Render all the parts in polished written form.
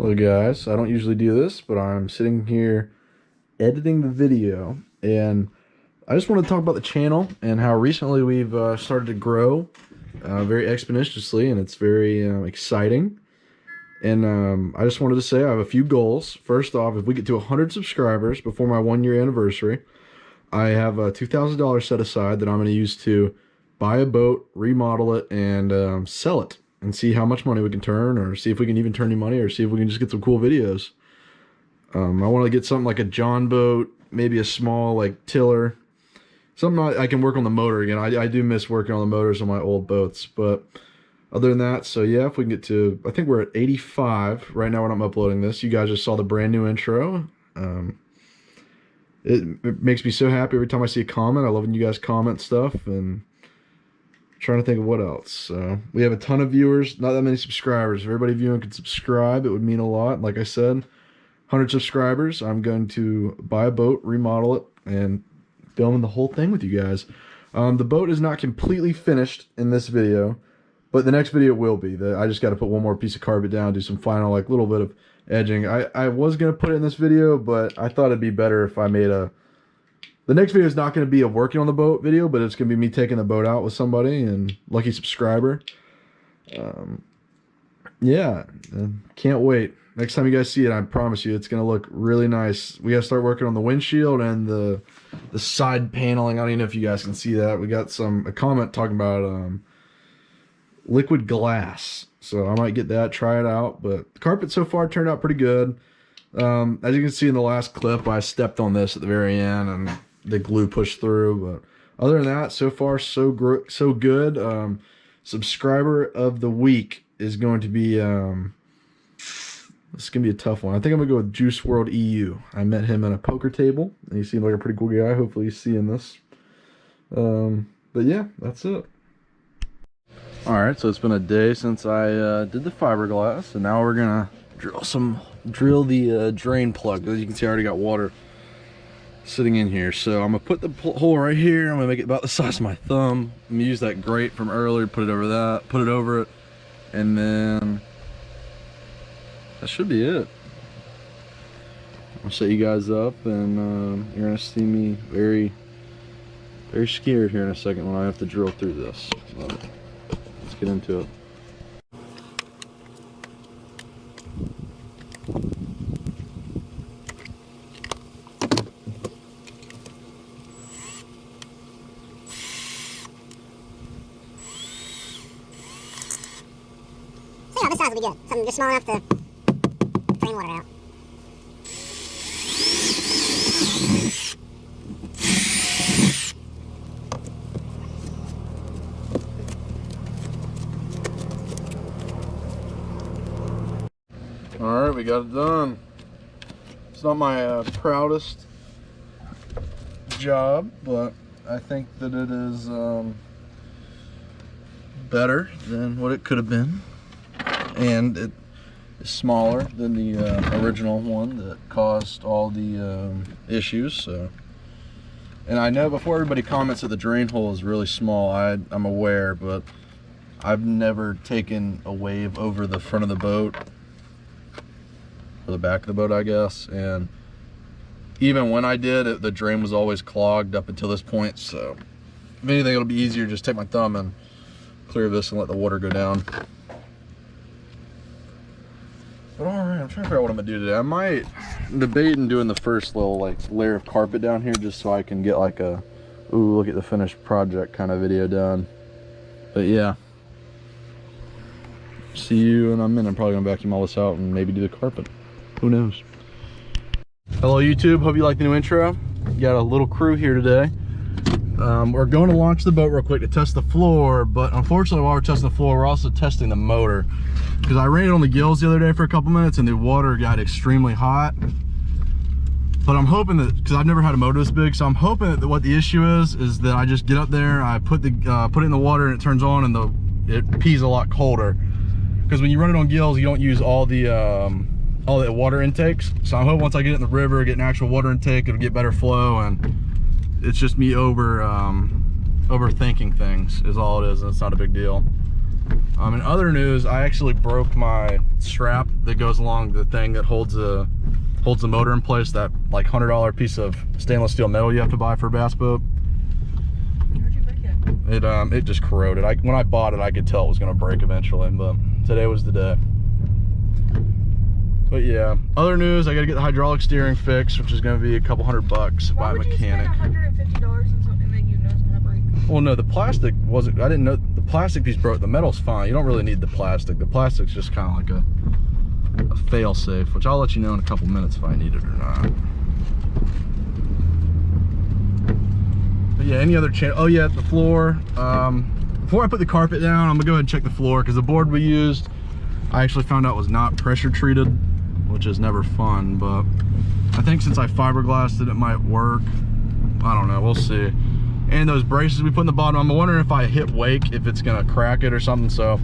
Hello guys, I don't usually do this, but I'm sitting here editing the video, and I just want to talk about the channel and how recently we've started to grow very exponentially, and it's very exciting. And I just wanted to say I have a few goals. First off, if we get to 100 subscribers before my 1-year anniversary, I have a $2,000 set aside that I'm going to use to buy a boat, remodel it, and sell it, and see how much money we can turn, or see if we can even turn any money, or see if we can just get some cool videos. I want to get something like a John boat, maybe a small like tiller, something I can work on the motor again. I do miss working on the motors on my old boats, but other than that, so yeah, if we can get to, I think we're at 85 right now when I'm uploading this. You guys just saw the brand new intro. It makes me so happy every time I see a comment. I love when you guys comment stuff, and trying to think of what else. So we have a ton of viewers, not that many subscribers. If everybody viewing could subscribe, it would mean a lot. Like I said, 100 subscribers, I'm going to buy a boat, remodel it, and film the whole thing with you guys. The boat is not completely finished in this video, but the next video will be. I just got to put one more piece of carpet down, do some final like little bit of edging. I was going to put it in this video, but I thought it'd be better if I made a... The next video is not going to be a working on the boat video, but it's going to be me taking the boat out with somebody and lucky subscriber. Yeah, can't wait. Next time you guys see it, I promise you, it's going to look really nice. We got to start working on the windshield and the side paneling. I don't even know if you guys can see that. We got a comment talking about liquid glass. So I might get that, try it out. But the carpet so far turned out pretty good. As you can see in the last clip, I stepped on this at the very end and the glue pushed through. But other than that, so far so good. Subscriber of the week is going to be this is gonna be a tough one. I think I'm gonna go with Juice WRLD EU. I met him at a poker table, and he seemed like a pretty cool guy. Hopefully he's seeing this. But yeah, that's it. All right, so it's been a day since I did the fiberglass, and now we're gonna drill the drain plug. As you can see, I already got water sitting in here. So I'm gonna put the hole right here. I'm gonna make it about the size of my thumb. I'm gonna use that grate from earlier, put it over it, and then that should be it. I'll set you guys up, and you're gonna see me very, very scared here in a second when I have to drill through this. So let's get into it. Yeah, this size will be good. Something just small enough to drain water out. All right, we got it done. It's not my proudest job, but I think that it is better than what it could have been. And it is smaller than the original one that caused all the issues. So, and I know before everybody comments that the drain hole is really small, I'm aware, but I've never taken a wave over the front of the boat, or the back of the boat, I guess. And even when I did, the drain was always clogged up until this point. So if anything, it'll be easier to just take my thumb and clear this and let the water go down. But alright, I'm trying to figure out what I'm gonna do today. I might debate in doing the first little like layer of carpet down here, just so I can get like a ooh, look at the finished project kind of video done. But yeah, see you in a minute. I'm probably gonna vacuum all this out and maybe do the carpet. Who knows? Hello YouTube, hope you like the new intro. Got a little crew here today. We're going to launch the boat real quick to test the floor, but unfortunately while we're testing the floor, we're also testing the motor, because I ran it on the gills the other day for a couple minutes and the water got extremely hot. But I'm hoping that, because I've never had a motor this big, so I'm hoping that what the issue is that I just get up there, I put it in the water and it turns on, and it pees a lot colder. Because when you run it on gills, you don't use all the water intakes. So I'm hoping once I get it in the river, get an actual water intake, it'll get better flow. And it's just me overthinking things is all it is, and it's not a big deal. In other news, I actually broke my strap that goes along the thing that holds the motor in place, that like $100 piece of stainless steel metal you have to buy for a bass boat. How'd you break it? It just corroded. When I bought it, I could tell it was gonna break eventually, but today was the day. But yeah, other news, I gotta get the hydraulic steering fixed, which is gonna be a couple $100 by a mechanic. Why would you spend $150 on something that you know is gonna break? Well, no, the plastic wasn't, I didn't know, the plastic piece broke. The metal's fine. You don't really need the plastic. The plastic's just kind of like a fail safe, which I'll let you know in a couple minutes if I need it or not. But yeah, any other channel? Oh yeah, the floor. Before I put the carpet down, I'm gonna go ahead and check the floor, because the board we used, I actually found out was not pressure treated, which is never fun, but I think since I fiberglassed it, it might work. I don't know, we'll see. And those braces we put in the bottom, I'm wondering if I hit wake, if it's gonna crack it or something. So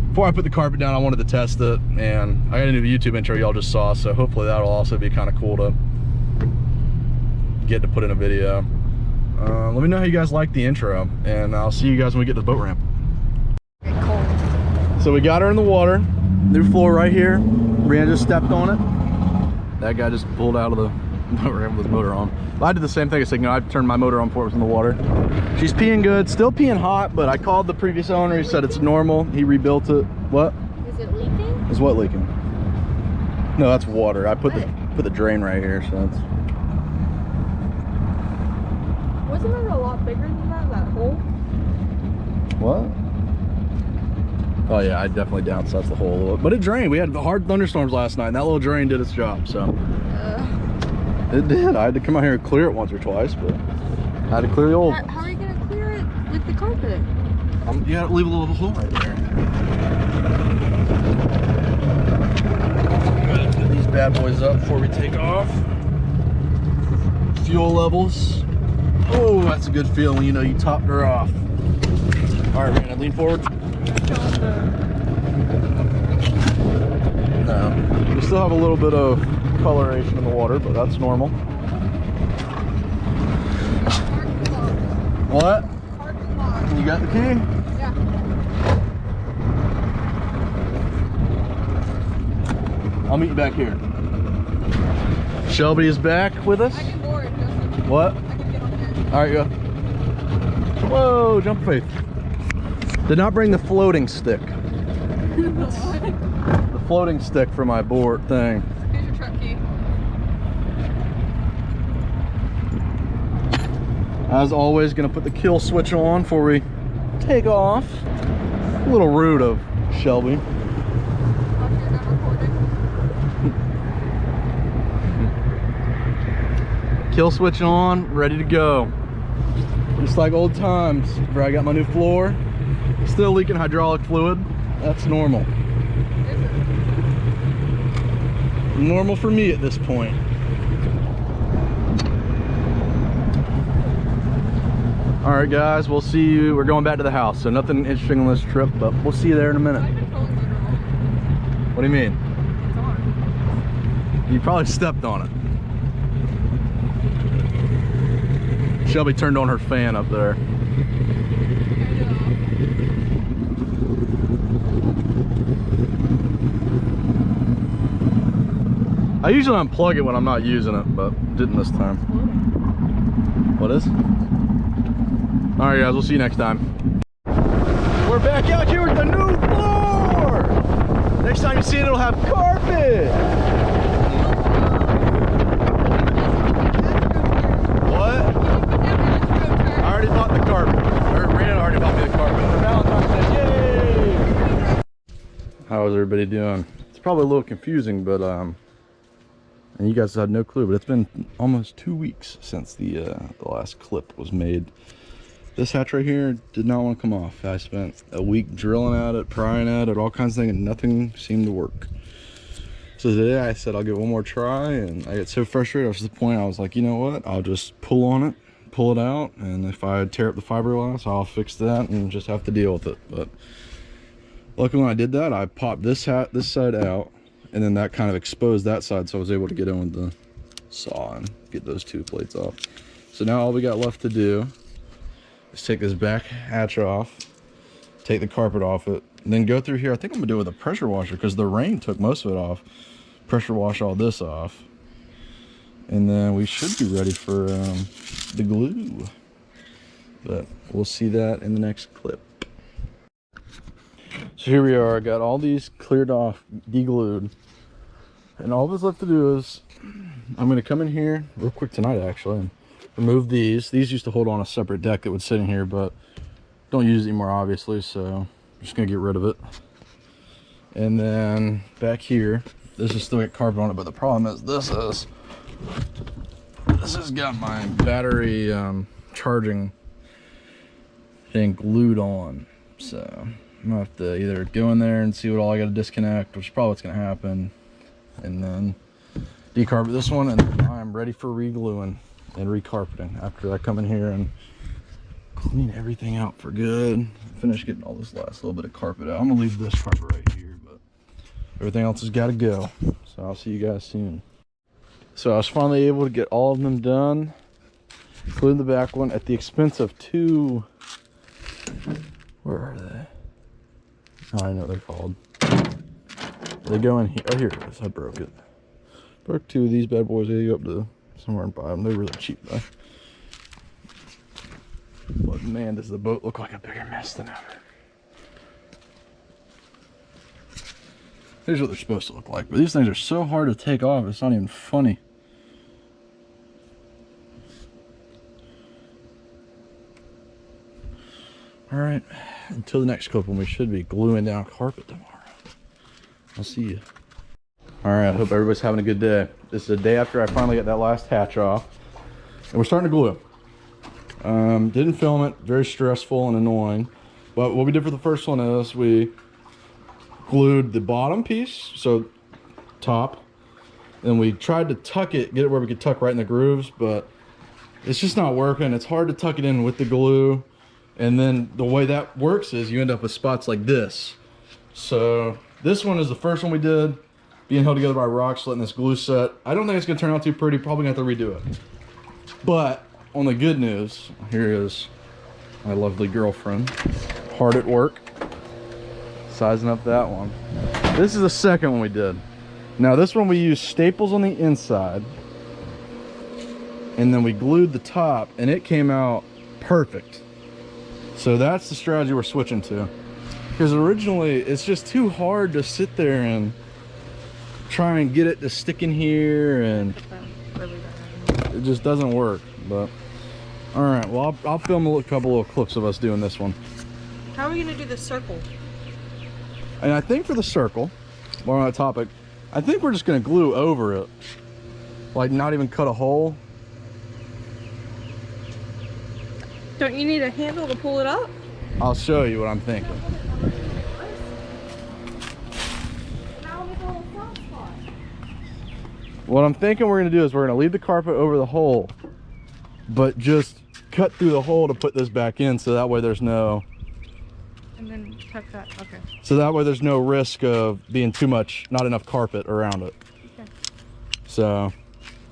before I put the carpet down, I wanted to test it, and I got a new YouTube intro y'all just saw, so hopefully that'll also be kind of cool to get to put in a video. Let me know how you guys like the intro, and I'll see you guys when we get to the boat ramp. It's cold. So we got her in the water. New floor right here. Brianna just stepped on it. That guy just pulled out of the boat ramp with his motor on. I did the same thing. I turned my motor on before it was in the water. She's peeing good, still peeing hot, but I called the previous owner. He said it's normal. He rebuilt it. What? Is it leaking? Is what leaking? No, that's water. I put the drain right here, so that's. Wasn't it a lot bigger than that hole? What? Oh yeah, I definitely downsized the hole a little, but it drained. We had hard thunderstorms last night, and that little drain did its job. So it did. I had to come out here and clear it once or twice, but I had to clear the old. How are you gonna clear it with the carpet? You gotta leave a little hole right there. Gotta put these bad boys up before we take off. Fuel levels. Oh, that's a good feeling when you know you topped her off. All right, Rana, lean forward. No, we still have a little bit of coloration in the water, but that's normal. What? You got the key? Yeah. I'll meet you back here. Shelby is back with us. I can board it, Justin. What? I can get on here. All right, go. Whoa, jump faith. Did not bring the floating stick. The floating stick for my board thing. Here's your truck key. As always, gonna put the kill switch on before we take off. A little rude of Shelby. You're not recording. Kill switch on, ready to go. Just like old times. Where I got my new floor. Still leaking hydraulic fluid. That's normal. Normal for me at this point. All right, guys, we'll see you. We're going back to the house, so nothing interesting on this trip, but we'll see you there in a minute. What do you mean? It's on. You probably stepped on it. Shelby turned on her fan up there. I usually unplug it when I'm not using it, but didn't this time. What is? All right, guys, we'll see you next time. We're back out here with the new floor. Next time you see it, it'll have carpet. What? I already bought the carpet. Or Rena already bought me the carpet for Valentine's Day. Yay! How is everybody doing? It's probably a little confusing, but and you guys had no clue, but it's been almost 2 weeks since the last clip was made. This hatch right here did not want to come off. I spent a week drilling at it, prying at it, all kinds of things, and nothing seemed to work. So today I said I'll give it one more try, and I get so frustrated. I was to the point I was like, you know what? I'll just pull on it, pull it out, and if I tear up the fiberglass, I'll fix that and just have to deal with it. But luckily when I did that, I popped this side out, and then that kind of exposed that side, so I was able to get in with the saw and get those two plates off. So now all we got left to do is take this back hatch off, take the carpet off it, And then go through here. I think I'm gonna do it with a pressure washer because the rain took most of it off. Pressure wash all this off. And then we should be ready for the glue. But we'll see that in the next clip. So here we are. I got all these cleared off, deglued. And all that's left to do is I'm gonna come in here real quick tonight actually and remove these. These used to hold on a separate deck that would sit in here, but don't use it anymore obviously, so I'm just gonna get rid of it. And then back here, this is still got carpet on it, but the problem is this has got my battery charging thing glued on. So I'm gonna have to either go in there and see what all I gotta disconnect, which is probably what's gonna happen, and then decarpet this one, and then I'm ready for re-gluing and recarpeting after I come in here and clean everything out for good. Finish getting all this last little bit of carpet out. I'm gonna leave this carpet right here, but everything else has got to go. So I'll see you guys soon. So I was finally able to get all of them done, including the back one, at the expense of two. Where are they? Oh, I know what they're called. They go in here. Oh, here it is. I broke it. Broke two of these bad boys. They go up to somewhere and buy them. They're really cheap though. But man, does the boat look like a bigger mess than ever. Here's what they're supposed to look like. But these things are so hard to take off, it's not even funny. Alright, until the next clip when we should be gluing down carpet tomorrow. I'll see you. Alright, I hope everybody's having a good day. This is the day after I finally got that last hatch off. And we're starting to glue. Didn't film it, very stressful and annoying. But what we did for the first one is we glued the bottom piece, so top. Then we tried to tuck it, get it where we could tuck right in the grooves, but it's just not working. It's hard to tuck it in with the glue. And then the way that works is you end up with spots like this. So this one is the first one we did, being held together by rocks, letting this glue set. I don't think it's gonna turn out too pretty, probably gonna have to redo it. But on the good news, here is my lovely girlfriend, hard at work, sizing up that one. This is the second one we did. Now this one we used staples on the inside, and then we glued the top, and it came out perfect. So that's the strategy we're switching to. Because originally, it's just too hard to sit there and try and get it to stick in here, and it just doesn't work. But all right, well, I'll film a couple little clips of us doing this one. How are we gonna do the circle? And I think for the circle, while we're on that topic, I think we're just gonna glue over it, like not even cut a hole. Don't you need a handle to pull it up? I'll show you what I'm thinking. What I'm thinking we're gonna do is we're gonna leave the carpet over the hole, but just cut through the hole to put this back in, so that way there's no, And then tuck that, okay. so that way there's no risk of being too much, not enough carpet around it. Okay. So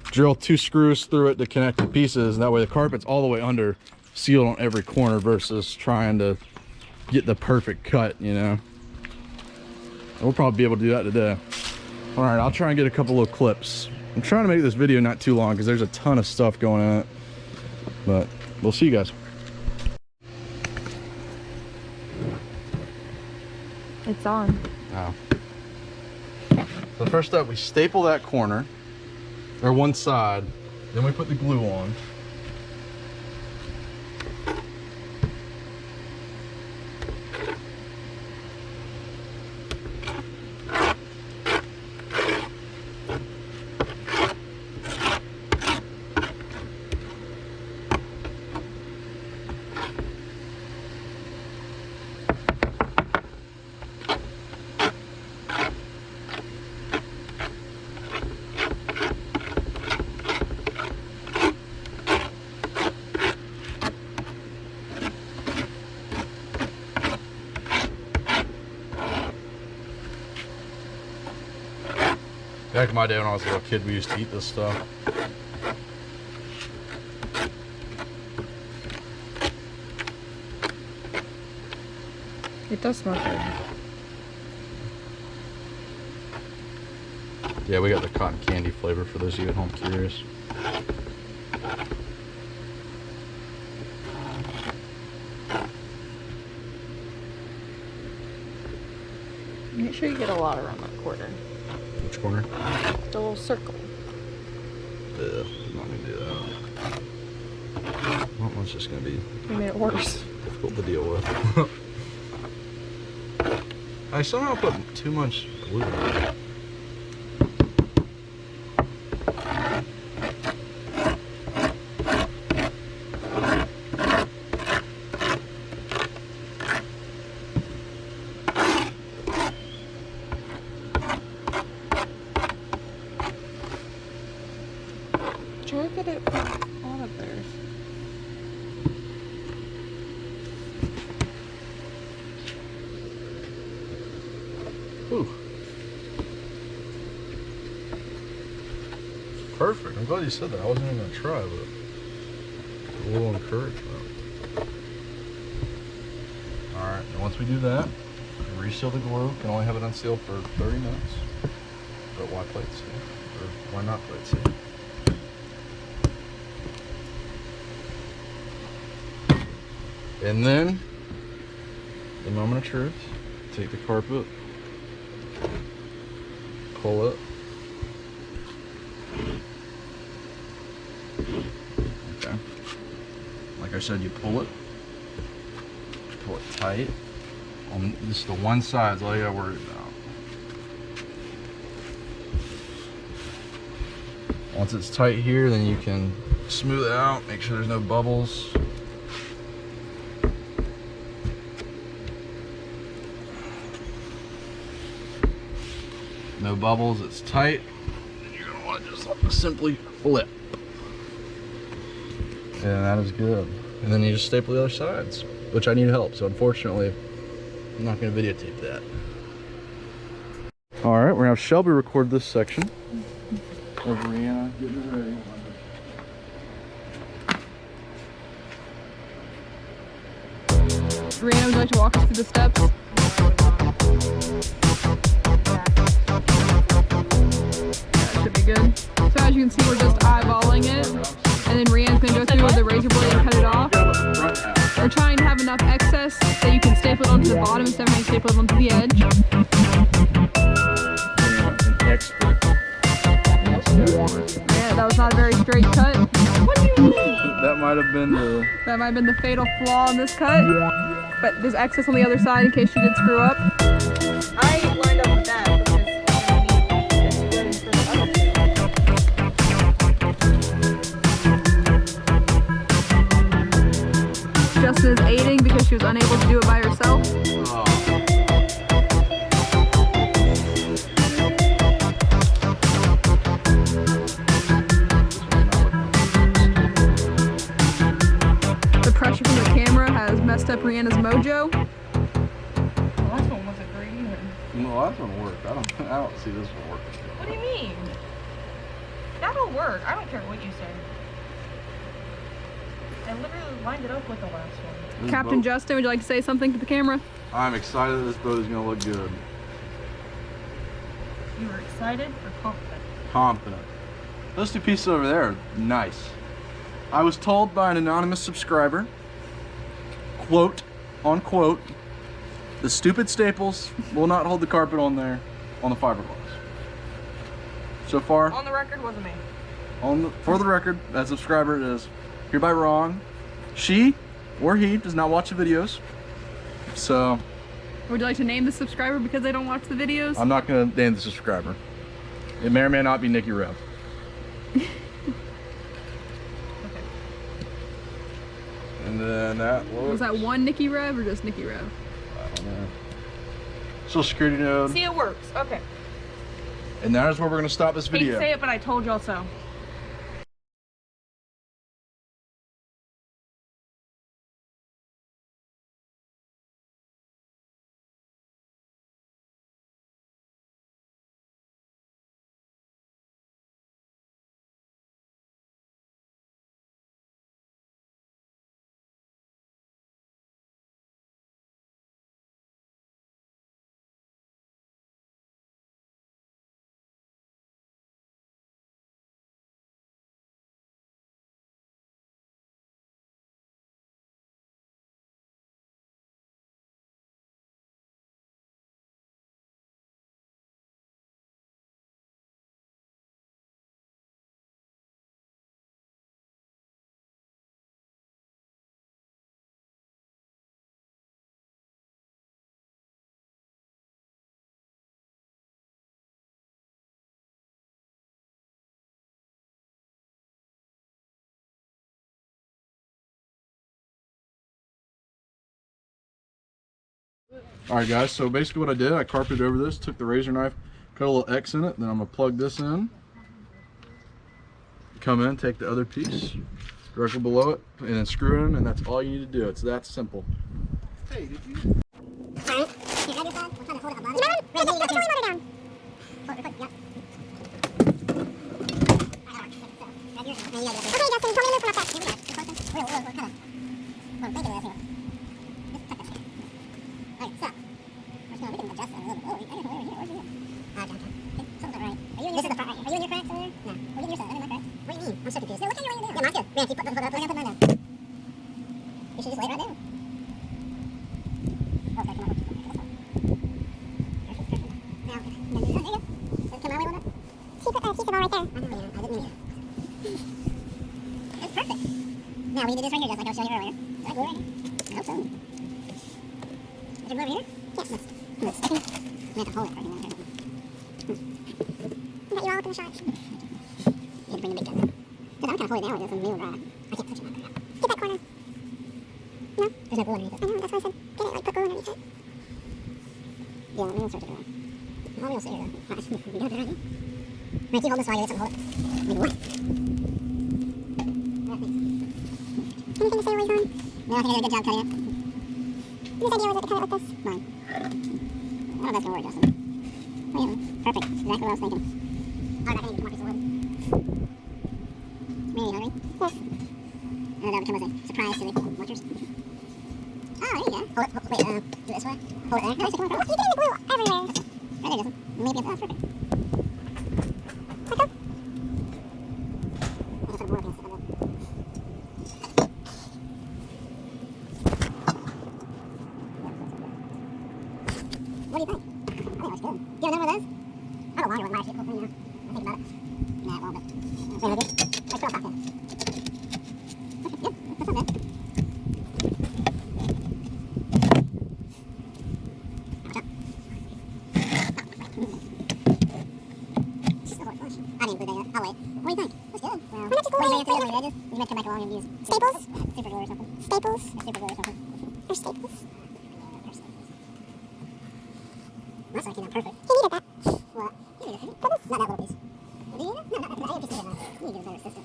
drill 2 screws through it to connect the pieces, and that way the carpet's all the way under, sealed on every corner, versus trying to get the perfect cut, you know. We'll probably be able to do that today. All right, I'll try and get a couple little clips. I'm trying to make this video not too long because there's a ton of stuff going in it, but we'll see you guys. It's on. Wow. So first up, we staple that corner, or one side, then we put the glue on. Back in my day when I was a little kid, we used to eat this stuff. It does smell good. Yeah, we got the cotton candy flavor for those of you at home curious. Make sure you get a lot around that corner. Which corner? The little circle. Yeah, not gonna do that. That one's just gonna be You made it worse. difficult to deal with. I somehow put too much glue in it. Try to get it out of there. Ooh. Perfect. I'm glad you said that. I wasn't even gonna try, but a little encouragement. Alright, and once we do that, reseal the glue. Can only have it unsealed for 30 minutes. But why plate seal? Or why not plate seal? And then, the moment of truth, take the carpet, pull it. Okay. Like I said, you pull it tight. On just the one side is all you gotta worry about. Once it's tight here, then you can smooth it out, make sure there's no bubbles. No bubbles, it's tight. And you're gonna want to just simply flip. And that is good. And then you just staple the other sides, which I need help, so unfortunately, I'm not gonna videotape that. All right, we're gonna have Shelby record this section of Rihanna getting it ready. Rihanna, would you like to walk us through the steps? That should be good. So as you can see, we're just eyeballing it. And then Rihanna's going to go through with the razor blade and cut it off. We're trying to have enough excess that you can staple it onto the bottom instead of having to staple it onto the edge. An expert. Yeah, that was not a very straight cut. What do you mean? That might have been the... That might have been the fatal flaw in this cut. But there's excess on the other side in case you did screw up. I lined up with that because it's good for the other two. Justin is aiding because she was unable to do it by herself. The pressure from the camera has messed up Rihanna's mojo. The last one wasn't great either. No, that's gonna work. I don't see this one working. What do you mean? That'll work. I don't care what you say. I literally lined it up with the last one. This Captain boat- Justin, would you like to say something to the camera? I'm excited that this boat is gonna look good. You were excited or confident? Confident. Those two pieces over there are nice. I was told by an anonymous subscriber, quote, unquote, the stupid staples will not hold the carpet on there on the fiberglass. So far, On the record, wasn't me. for the record, that subscriber is hereby wrong. She or he does not watch the videos. So Would you like to name the subscriber because they don't watch the videos? I'm not gonna name the subscriber. It may or may not be Nikki Rev. And then that looks... Was that one Nikki Rev or just Nikki Rev? I don't know. Social security node. See, it works. Okay. And that is where we're gonna stop this Hate to video. say it, but I told y'all so. All right, guys. So basically, what I did, I carpeted over this, took the razor knife, cut a little X in it. Then I'm gonna plug this in. Come in, take the other piece directly below it, and then screw it in, and that's all you need to do. It's that simple. Hey, did you? Alright. You grab your phone. We're trying to hold it above it. Right, you got your motor down. Hold your foot, yep. Okay, Justin, tell me to lift one up that. We're kind of. We're thinking of this here. Just tuck that shit. Alright, stop. We can adjust it a little bit. Oh, I can go over here. Where's your? Okay. Something's not right. This is the front right here. Are you in your crack somewhere? No. Are you in your side? I'm in my crack. What do you mean? I'm so confused. No, look at your right there. Yeah, mine's good. Man, keep putting the foot up. Look, I'm putting mine down. You should just lay it right there. Oh, okay, come on. Perfect. Now, there you go. Does it come out a little bit? Keep the ball right there. I know, yeah. I didn't mean it. It's perfect. Now, we need to do this right here, just like I was showing you earlier. Is that glue right here? I hope so. Is there glue over here? Yes. It's sticking. We have to hold it right here. Got you all up in the shot. You have to bring the big gun. Because I'm kind of holding it down with this and we were I can't touch it now. Get that corner. No? There's no glue underneath it. I know, that's why I said get it, like put glue underneath it. Yeah, let me start to do that. I'll be able to sit here though. Alright, you got it right here. Right, you hold this while you get something to hold it. Maybe what? Anything to say while he's on? No, I think I did a good job cutting it. Whose idea was it to cut it like this? Mine. I don't know if that's gonna work, Justin. Oh yeah, perfect. Exactly what I was thinking. Alright, I need more piece of wood. Really, hungry? Yes. And that would come as a surprise to the watchers. Oh, there you go. Hold it, wait, do it this way. Hold it there. No, you're getting the glue everywhere. Right there, Justin. Maybe that's perfect. Let go. I guess I'm more against it. What do you think? I think it looks good. Do you remember those? I don't know why you went last year. I think about it. Nah, well, but. Wait, maybe? Let's go off then. Okay, good. That's not bad. I didn't glue that yet. I'll wait. What do you think? That's good. Well, what do you have to do on the edges? You might come back along and use staples? Super glue or something. Staples? Super glue or something. Or staples? That's like not perfect. You needed that. What? You needed it. Not that little piece. Do you need it? No, not that. I have a piece of it now. You need to get a better system.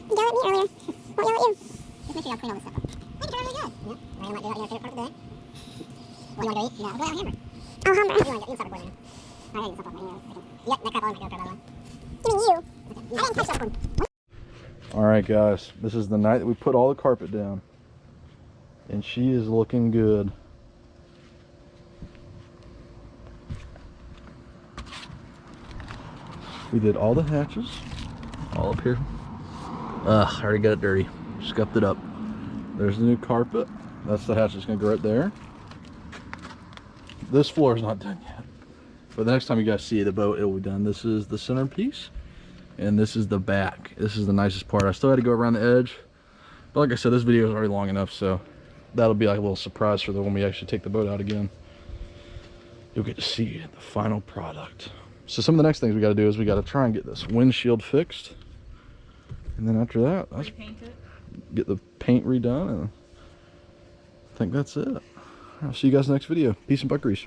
You yelled at me earlier. What yell at you? Just make sure y'all clean all this stuff up. I think it's really good. Yeah. Well, you might do that. You want to favorite part of the day? What do you want to go eat? No, go out hammer. Oh, hammer. You want to get inside recording now. I gotta get stuff off my ear. Yep, that crap all in my GoPro, by the way. You mean you? I didn't touch that one. All right, guys. This is the night that we put all the carpet down. And she is looking good. We did all the hatches, all up here. I already got it dirty. Scuffed it up. There's the new carpet. That's the hatch that's gonna go right there. This floor is not done yet, but the next time you guys see the boat, it will be done. This is the centerpiece, and this is the back. This is the nicest part. I still had to go around the edge, but like I said, this video is already long enough, so that'll be like a little surprise for when we actually take the boat out again. You'll get to see the final product. So some of the next things we got to do is we got to try and get this windshield fixed, and then after that, let's get the paint redone, and I think that's it. I'll see you guys in the next video. Peace and buck grease.